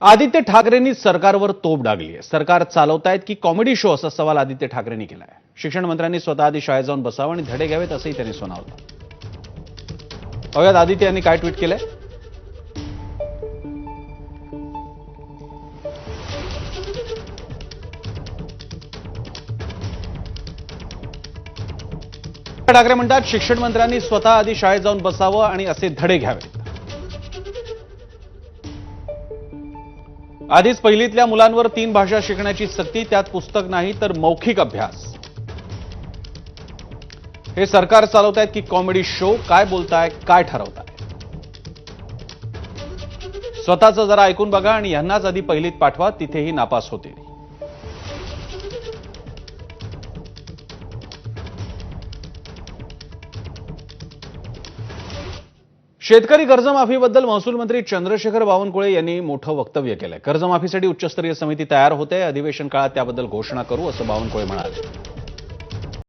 आदित्य ठाकरेंनी सरकारवर तोफ डागली आहे। सरकार चालवतायत की कॉमेडी शो असा सवाल आदित्य ठाकरेंनी केलाय। शिक्षण मंत्र्यांनी स्वतः आधी शाळेत जाऊन बसावं आणि धडे घ्यावेत असंही त्यांनी सुनावलं। बघूयात आदित्य यांनी काय ट्विट केलंय। ठाकरे म्हणतात शिक्षण मंत्र्यांनी स्वतः आधी शाळेत जाऊन बसावं आणि असे धडे घ्यावेत। आधीच पहिलीतल्या मुलांवर 3 भाषा शिकण्याची सक्ती, त्यात पुस्तक नाही तर मौखिक अभ्यास। हे सरकार चालवतायत की कॉमेडी शो? काय बोलताय, काय ठरवताय? स्वतःचं जरा ऐकून बघा आणि यांनाच आधी पहिलीत पाठवा, तिथेही नापास होतील। शेतकरी कर्जमाफीबद्दल महसूल मंत्री चंद्रशेखर बावनकुळे यांनी मोठं वक्तव्य केलंय। कर्जमाफीसाठी उच्चस्तरीय समिती तयार होते, अधिवेशन काळात त्याबद्दल घोषणा करू असं बावनकुळे म्हणाले।